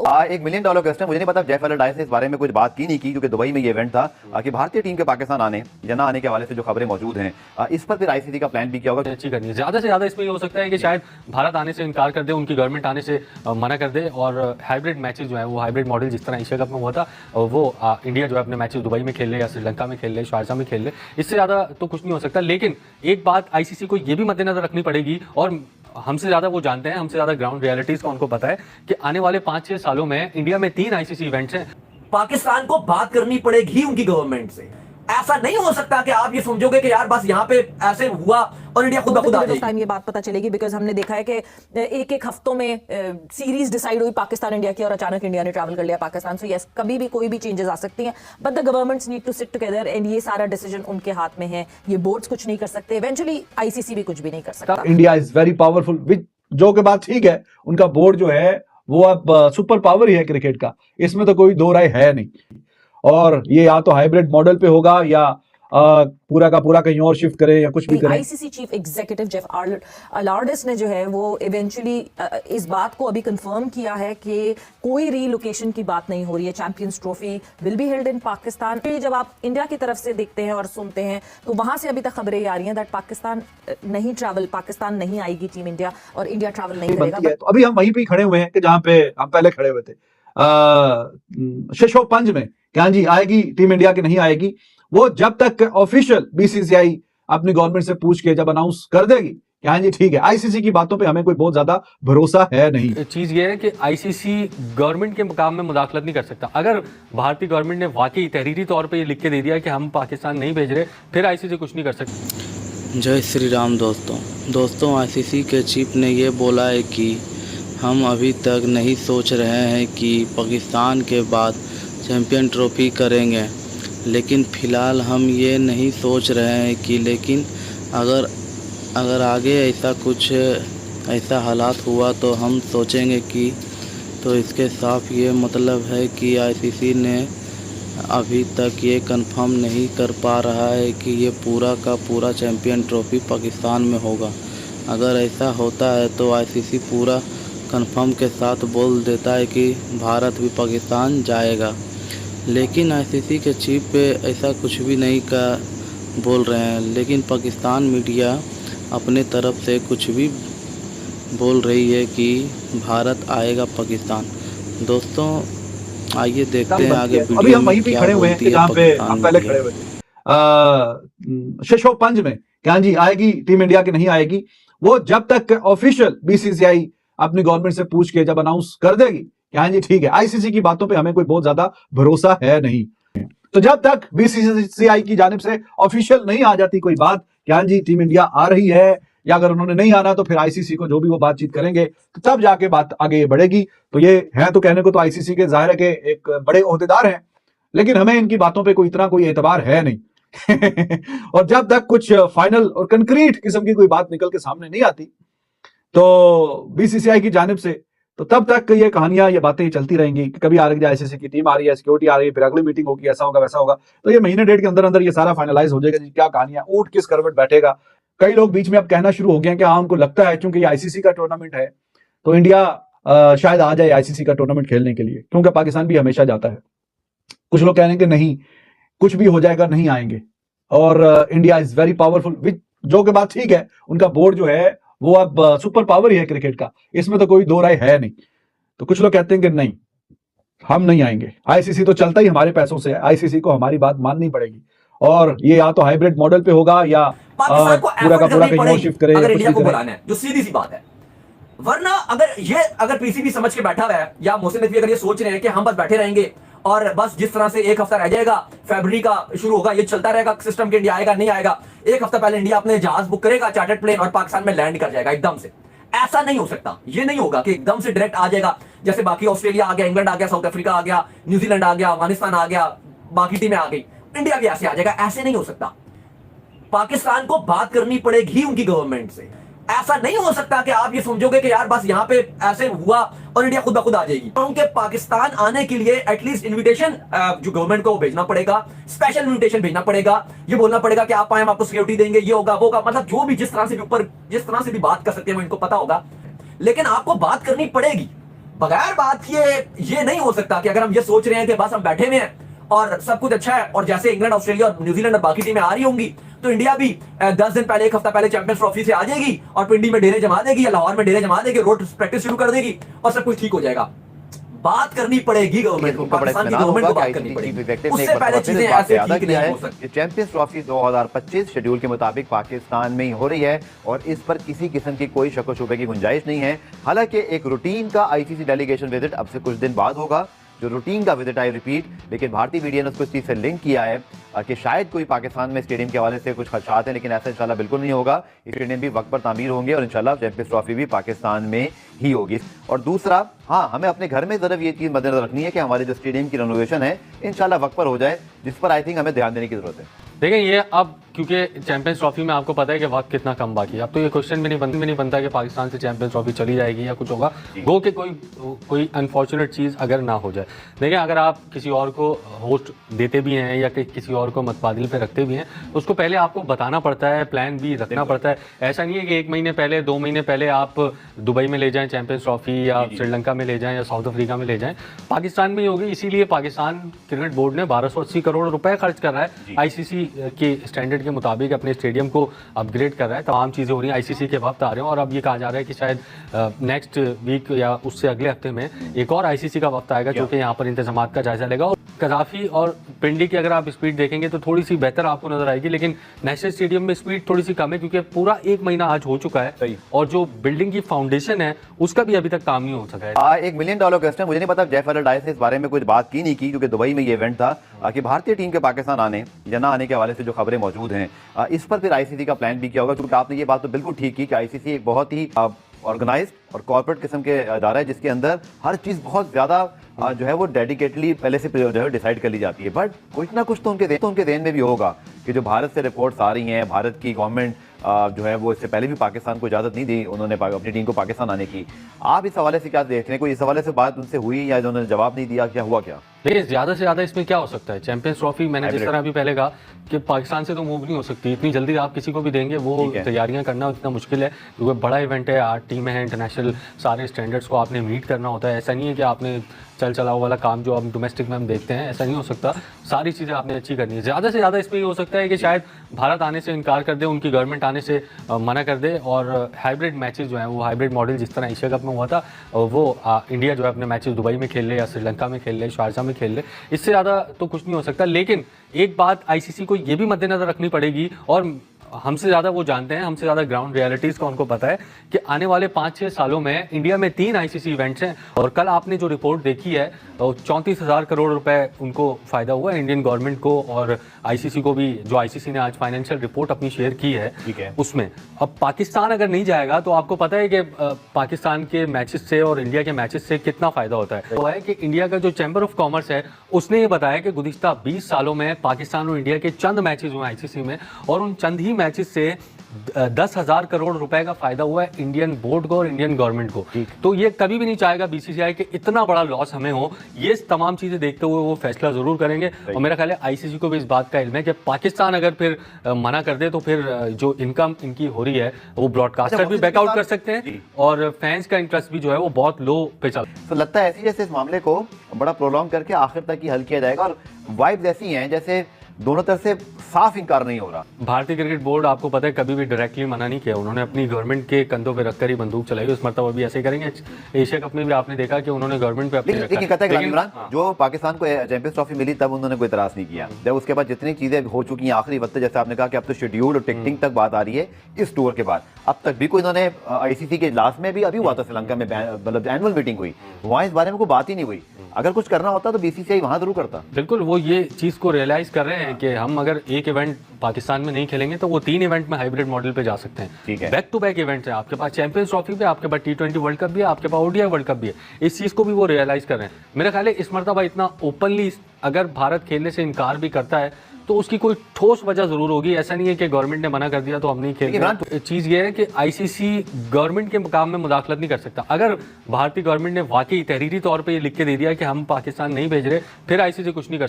$1 million question, मुझे नहीं पता जेफ एलरडाइस ने इस बारे में कुछ बात की नहीं की, क्योंकि दुबई में ये इवेंट था कि भारतीय टीम के पाकिस्तान आने या ना आने के हवाले से जो खबरें मौजूद हैं, इस पर फिर आईसीसी का प्लान भी क्या होगा। अच्छी करनी है ज्यादा से ज्यादा। इसमें ये हो सकता है कि शायद भारत आने से इनकार कर दे, उनकी गवर्नमेंट आने से मना कर दे, और हाइब्रिड मैचेस जो है वो हाइब्रिड मॉडल जिस तरह एशिया कप में हुआ था वो इंडिया जो है अपने मैचेस दुबई में खेल ले या श्रीलंका में खेल ले, शारजा में खेल ले, इससे ज़्यादा तो कुछ नहीं हो सकता। लेकिन एक बात आईसीसी को ये भी मद्देनजर रखनी पड़ेगी, और हमसे ज़्यादा वो जानते हैं, हमसे ज़्यादा ग्राउंड रियलिटीज़ का उनको पता है कि आने वाले 5-6 सालों में इंडिया में 3 आईसीसी इवेंट्स हैं। पाकिस्तान को बात करनी पड़ेगी उनकी गवर्नमेंट से। ऐसा नहीं हो सकता कि आप ये समझोगे कि यार बस यहाँ पे ऐसे हुआ और इंडिया खुद ब खुद आ जाएगी। टाइम ये बात पता चलेगी, बिकॉज हमने देखा है कि एक हफ्तों में सीरीज डिसाइड हुई पाकिस्तान इंडिया की, और अचानक इंडिया ने ट्रैवल कर लिया पाकिस्तान से। यस, कभी भी कोई भी चेंजेस आ सकती हैं, but the governments need to sit together, and ये सारा डिसीजन उनके हाथ में है। ये बोर्ड्स कुछ नहीं कर सकते, इवेंचुअली आईसीसी भी कुछ भी नहीं कर सकता। इंडिया इज वेरी पावरफुल, जो के बात ठीक है, उनका बोर्ड जो है वो अब सुपर पावर ही है क्रिकेट का, इसमें तो कोई दो राय है नहीं। और ये या तो हाइब्रिड मॉडल पे होगा या पूरा का पूरा कहीं और शिफ्ट करे या कुछ भी करे। आईसीसी चीफ एग्जीक्यूटिव जेफ अलार्डिस ने जो है वो इवेंचुअली इस बात को अभी कंफर्म किया है कि कोई रीलोकेशन की बात नहीं हो रही है। Champions trophy will be held in Pakistan. जब आप इंडिया की तरफ से देखते हैं और सुनते हैं तो वहां से अभी तक खबरें आ रही हैं दैट पाकिस्तान नहीं आएगी टीम इंडिया, और इंडिया ट्रैवल नहीं करेगा। तो अभी हम वहीं पे खड़े हुए हैं कि जहां पे हम पहले खड़े हुए थे, शशोपंज में क्या जी आएगी टीम इंडिया की नहीं आएगी, वो जब तक ऑफिशियल बीसीसीआई अपनी गवर्नमेंट से पूछ के जब अनाउंस कर देगी कि हाँ जी ठीक है, आईसीसी की बातों पे हमें कोई बहुत ज्यादा भरोसा है नहीं। चीज ये है कि आईसीसी गवर्नमेंट के काम में मुदाखलत नहीं कर सकता। अगर भारतीय गवर्नमेंट ने वाकई तहरीरी तौर पे ये लिख के दे दिया कि हम पाकिस्तान नहीं भेज रहे, फिर आईसीसी कुछ नहीं कर सकती। जय श्री राम दोस्तों, आईसीसी के चीफ ने ये बोला है कि हम अभी तक नहीं सोच रहे हैं कि पाकिस्तान के बाद चैंपियन ट्रॉफी करेंगे, लेकिन फ़िलहाल हम ये नहीं सोच रहे हैं कि लेकिन अगर आगे ऐसा हालात हुआ तो हम सोचेंगे कि, तो इसके साफ ये मतलब है कि आईसीसी ने अभी तक ये कंफर्म नहीं कर पा रहा है कि ये पूरा का पूरा चैंपियन ट्रॉफी पाकिस्तान में होगा। अगर ऐसा होता है तो आईसीसी पूरा कंफर्म के साथ बोल देता है कि भारत भी पाकिस्तान जाएगा, लेकिन आईसीसी के चीफ पे ऐसा कुछ भी नहीं का बोल रहे हैं। लेकिन पाकिस्तान मीडिया अपने तरफ से कुछ भी बोल रही है कि भारत आएगा पाकिस्तान। दोस्तों आइए देखते हैं आगे वीडियो अभी हम वहीं पे खड़े हुए हैं जहाँ पे हम पहले खड़े हुए थे, शशोपंज में क्या जी आएगी टीम इंडिया की नहीं आएगी, वो जब तक ऑफिशियल बीसीसीआई अपनी गवर्नमेंट से पूछ के जब अनाउंस कर देगी हाँ जी ठीक है, आईसीसी की बातों पे हमें कोई बहुत ज्यादा भरोसा है नहीं। तो जब तक बीसीसीआई की जानिब से ऑफिशियल नहीं आ जाती कोई बात कि हाँ जी टीम इंडिया आ रही है, या अगर उन्होंने नहीं आना तो फिर आईसीसी को जो भी वो बातचीत करेंगे तो तब जाके बात आगे बढ़ेगी। तो ये है तो कहने को तो आईसीसी के जाहिर है कि एक बड़े ओहदेदार हैं, लेकिन हमें इनकी बातों पर कोई एतबार है नहीं। और जब तक कुछ फाइनल और कंक्रीट किस्म की कोई बात निकल के सामने नहीं आती तो बीसीसीआई की जानिब से, तो तब तक ये कहानियां ये बातें चलती रहेंगी कि कभी आईसीसी की टीम आ रही है, सिक्योरिटी आ रही है, फिर अगली मीटिंग होगी, ऐसा होगा वैसा होगा। तो ये महीने डेढ़ के अंदर अंदर ये सारा फाइनलाइज हो जाएगा जी, क्या कहानियां, ऊंट किस करवट बैठेगा। कई लोग बीच में अब कहना शुरू हो गए कि हाँ उनको लगता है क्योंकि ये आईसीसी का टूर्नामेंट है तो इंडिया शायद आ जाए आईसीसी का टूर्नामेंट खेलने के लिए, क्योंकि पाकिस्तान भी हमेशा जाता है। कुछ लोग कह रहे हैं कि नहीं, कुछ भी हो जाएगा नहीं आएंगे, और इंडिया इज वेरी पावरफुल, जो के बात ठीक है, उनका बोर्ड जो है वो अब सुपर पावर ही है क्रिकेट का, इसमें तो कोई दो राय है नहीं। तो कुछ लोग कहते हैं कि नहीं हम नहीं आएंगे, आईसीसी तो चलता ही हमारे पैसों से है, आईसीसी को हमारी बात माननी पड़ेगी, और ये या तो हाइब्रिड मॉडल पे होगा या पूरा का पूरा कहीं और शिफ्ट करे, अगर इंडिया को बुलाना है, जो सीधी सी बात है। वरना अगर पीसीबी समझ के बैठा हुआ है, या मोहसिन नकवी अगर ये सोच रहे हैं कि हम बस बैठे रहेंगे और बस जिस तरह से एक हफ्ता रह जाएगा, फरवरी का शुरू होगा, ये चलता रहेगा सिस्टम के, इंडिया आएगा नहीं आएगा, एक हफ्ता पहले इंडिया अपने जहाज बुक करेगा, चार्टर्ड प्लेन, और पाकिस्तान में लैंड कर जाएगा एकदम से। ऐसा नहीं हो सकता, ये नहीं होगा कि एकदम से डायरेक्ट आ जाएगा, जैसे बाकी ऑस्ट्रेलिया आ गया, इंग्लैंड आ गया, साउथ अफ्रीका आ गया, न्यूजीलैंड आ गया, अफगानिस्तान आ गया, बाकी टीमें आ गई, इंडिया भी ऐसे आ जाएगा। ऐसे नहीं हो सकता। पाकिस्तान को बात करनी पड़ेगी उनकी गवर्नमेंट से। ऐसा नहीं हो सकता कि आप ये समझोगे कि यार बस यहाँ पे ऐसे हुआ और इंडिया खुद ब खुद आ जाएगी। क्योंकि पाकिस्तान आने के लिए एटलीस्ट इनविटेशन जो गवर्नमेंट को भेजना पड़ेगा, स्पेशल इनविटेशन भेजना पड़ेगा, ये बोलना पड़ेगा कि आप आए, हम आपको सिक्योरिटी देंगे, ये होगा वो होगा, मतलब जो भी जिस तरह से भी बात कर सकते हैं वो इनको पता होगा। लेकिन आपको बात करनी पड़ेगी, बगैर बात ये नहीं हो सकता कि अगर हम ये सोच रहे हैं कि बस हम बैठे हुए हैं और सब कुछ अच्छा है और जैसे इंग्लैंड, ऑस्ट्रेलिया और न्यूजीलैंड और बाकी टीमें आ रही होंगी तो इंडिया भी 10 दिन पहले, एक हफ्ता पहले चैंपियंस ट्रॉफी से आ जाएगी और पिंडी में डेरे जमा देगी या लाहौर में डेरे जमा देगी, रोड प्रैक्टिस शुरू कर देगी और सब कुछ ठीक हो जाएगा। बात करनी पड़ेगी गवर्नमेंट को, पाकिस्तान की गवर्नमेंट को बात करनी पड़ेगी। उससे पहले चीजें ऐसे ठीक नहीं हो सकती। चैंपियंस ट्रॉफी 2025 शेड्यूल के मुताबिक पाकिस्तान में ही हो रही है और इस पर किसी किस्म की कोई शक व शुबे की गुंजाइश नहीं है। हालांकि एक रूटीन का आईसीसी डेलीगेशन विजिट अब से कुछ दिन बाद होगा, जो रूटीन का विजिट, आई रिपीट, लेकिन भारतीय मीडिया ने उसको इस चीज से लिंक किया है कि शायद कोई पाकिस्तान में स्टेडियम के हवाले से कुछ खदशात हैं, लेकिन ऐसा इंशाल्लाह बिल्कुल नहीं होगा। स्टेडियम भी वक्त पर तामीर होंगे और इंशाल्लाह चैंपियंस ट्रॉफी भी पाकिस्तान में ही होगी। और दूसरा, हाँ, हमें अपने घर में जरूर ये चीज मद्देनजर रखनी है कि हमारे जो स्टेडियम की रेनोवेशन है इंशाल्लाह वक्त पर हो जाए, जिस पर आई थिंक हमें ध्यान देने की जरूरत है। देखिए, ये अब क्योंकि चैंपियंस ट्रॉफी में आपको पता है कि वक्त कितना कम बाकी है, अब तो ये क्वेश्चन भी नहीं बनता कि पाकिस्तान से चैंपियंस ट्रॉफी चली जाएगी या कुछ होगा। गो के कोई अनफॉर्चुनेट चीज़ अगर ना हो जाए। देखिए, अगर आप किसी और को होस्ट देते भी हैं या किसी और को मतबादिल पे रखते भी हैं तो उसको पहले आपको बताना पड़ता है, प्लान भी रखना पड़ता है। ऐसा नहीं है कि 1 महीने पहले, 2 महीने पहले आप दुबई में ले जाएं चैंपियंस ट्रॉफी या श्रीलंका में ले जाएं या साउथ अफ्रीका में ले जाएं, पाकिस्तान में ही होगी। इसीलिए पाकिस्तान क्रिकेट बोर्ड ने 1280 करोड़ रुपए खर्च कर रहा है आईसीसी के स्टैंडर्ड के मुताबिक, अपने स्टेडियम को अपग्रेड कर रहा है। तमाम चीज़ें हो रही हैं, आईसीसी के वक्त आ रहे हैं और अब ये कहा जा रहा है कि शायद नेक्स्ट वीक या उससे अगले हफ्ते में एक और आईसीसी का वक्त आएगा जो कि यहाँ पर इंतजाम का जायजा लेगा। और कजाफी और पिंडी की अगर आप स्पीड देखेंगे तो थोड़ी सी बेहतर आपको नजर आएगी, लेकिन नेशनल स्टेडियम में स्पीड थोड़ी सी कम है क्योंकि पूरा 1 महीना आज हो चुका है और जो बिल्डिंग की फाउंडेशन है उसका भी अभी तक काम नहीं हो सका है। $1 मिलियन क्वेश्चन, मुझे नहीं पता जेफ एलरडाइस ने इस बारे में कुछ बात की नहीं की क्योंकि दुबई में ये इवेंट था कि भारतीय टीम के पाकिस्तान आने या ना आने के हवाले से जो खबरें मौजूद हैं, इस पर फिर आईसीसी का प्लान भी किया होगा, क्योंकि आपने ये बात तो बिल्कुल ठीक की कि आईसीसी एक बहुत ही ऑर्गेनाइज्ड और कॉर्पोरेट किस्म के अदारा है जिसके अंदर हर चीज़ बहुत ज़्यादा जो है वो डेडिकेटली पहले से जो है डिसाइड कर ली जाती है। बट कुछ ना कुछ तो उनके देन में भी होगा कि जो भारत से रिपोर्ट्स आ रही हैं, भारत की गवर्नमेंट जो है वो इससे पहले भी पाकिस्तान को इजाज़त नहीं दी उन्होंने अपनी टीम को पाकिस्तान आने की। आप इस हवाले से क्या देख रहे हैं? कोई इस हवाले से बात उनसे हुई या उन्होंने जवाब नहीं दिया, क्या हुआ क्या? देखिए, ज़्यादा से ज़्यादा इसमें क्या हो सकता है, चैंपियंस ट्रॉफी मैंने जिस तरह अभी पहले कहा कि पाकिस्तान से तो मूव नहीं हो सकती इतनी जल्दी, आप किसी को भी देंगे वो तैयारियां करना इतना मुश्किल है क्योंकि बड़ा इवेंट है, 8 टीमें हैं, इंटरनेशनल सारे स्टैंडर्ड्स को आपने मीट करना होता है। ऐसा नहीं है कि आपने चल चलाओ वाला काम जो हम डोमेस्टिक में हम देखते हैं, ऐसा नहीं हो सकता। सारी चीज़ें आपने अच्छी करनी है। ज़्यादा से ज़्यादा इसमें ये हो सकता है कि शायद भारत आने से इनकार कर दे, उनकी गवर्नमेंट आने से मना कर दे और हाइब्रिड मैचेस जो हैं वो हाइब्रिड मॉडल जिस तरह एशिया कप में हुआ था वो इंडिया जो है अपने मैचेस दुबई में खेल ले या श्रीलंका में खेल ले, शारजा में खेल ले, इससे ज़्यादा तो कुछ नहीं हो सकता। लेकिन एक बात आईसीसी को ये भी मद्देनजर रखनी पड़ेगी और हमसे ज़्यादा वो जानते हैं, हमसे ज़्यादा ग्राउंड रियलिटीज़ का उनको पता है कि आने वाले 5-6 सालों में इंडिया में 3 आईसीसी इवेंट्स हैं और कल आपने जो रिपोर्ट देखी है 34,000 करोड़ रुपए उनको फ़ायदा हुआ है इंडियन गवर्नमेंट को और आईसीसी को भी। जो आईसीसी ने आज फाइनेंशियल रिपोर्ट अपनी शेयर की है उसमें अब पाकिस्तान अगर नहीं जाएगा तो आपको पता है कि पाकिस्तान के मैचेस से और इंडिया के मैचेस से कितना फ़ायदा होता है। वो है कि इंडिया का जो चैम्बर ऑफ कॉमर्स है उसने ये बताया कि गुज़िश्ता 20 सालों में पाकिस्तान और इंडिया के चंद मैचेस हुए आईसीसी में और उन चंद ही मैचेस से 10,000 करोड़ रुपए का फायदा हुआ है इंडियन बोर्ड को और इंडियन गवर्नमेंट को। तो ये कभी भी नहीं चाहेगा बीसीसीआई कि इतना बड़ा लॉस हमें हो। ये तमाम चीजें देखते हुए वो फैसला जरूर करेंगे और मेरा ख्याल है आईसीसी को भी इस बात का इल्म है कि पाकिस्तान अगर फिर मना कर दे तो फिर जो इनकम इनकी हो रही है वो ब्रॉडकास्टर भी बैकआउट कर सकते हैं और फैंस का इंटरेस्ट भी जो है वो बहुत लो पे चल। तो लगता है ऐसी जैसे इस मामले को बड़ा प्रोलॉन्ग करके आखिर तक ही हल किया जाएगा और वाइब्स ऐसी हैं जैसे दोनों तरफ से साफ इनकार नहीं हो रहा। भारतीय क्रिकेट बोर्ड आपको पता है कभी भी डायरेक्टली मना नहीं किया, उन्होंने अपनी गवर्नमेंट के कंधों पे रखकर ही बंदूक चलाई। उस मरतबा भी ऐसे करेंगे। एशिया कप में भी आपने देखा कि उन्होंने गवर्नमेंट पे अपनी इमरान जो पाकिस्तान को चैंपियंस ट्रॉफी मिली तब उन्होंने कोई इतराज नहीं किया। जब उसके बाद जितनी चीजें हो चुकी हैं आखिरी वक्त, जैसे आपने कहा कि अब तो शेड्यूल और टिकटिंग तक बात आ रही है इस टूर के बाद, अब तक भी कोई इन्होंने आईसीसी के इजलास में भी अभी हुआ था श्रीलंका में, मतलब एनुअल मीटिंग हुई, वहाँ इस बारे में कोई बात ही नहीं हुई। अगर कुछ करना होता तो बीसीसीआई वहां जरूर करता। बिल्कुल, वो ये चीज को रियलाइज कर रहे हैं कि हम अगर एक इवेंट पाकिस्तान में नहीं खेलेंगे तो वो 3 इवेंट में हाइब्रिड मॉडल पे जा सकते हैं। ठीक है, बैक टू बैक इवेंट्स हैं, आपके पास चैंपियंस ट्रॉफी भी, आपके पास T20 वर्ल्ड कप भी है, आपके पास ओडीआई वर्ल्ड कप भी है। इस चीज को भी वो रियलाइज कर रहे हैं। मेरा ख्याल है इस मरतबा इतना ओपनली अगर भारत खेलने से इनकार भी करता है तो उसकी कोई ठोस वजह जरूर होगी। ऐसा नहीं है कि गवर्नमेंट ने मना कर दिया तो हम नहीं खेल रहे। तो चीज ये है कि आईसीसी गवर्नमेंट के काम में मुदाखलत नहीं कर सकता। अगर भारतीय गवर्नमेंट ने वाकई तहरीरी तौर पे ये लिख के दे दिया कि हम पाकिस्तान नहीं भेज रहे, फिर आईसीसी कुछ नहीं कर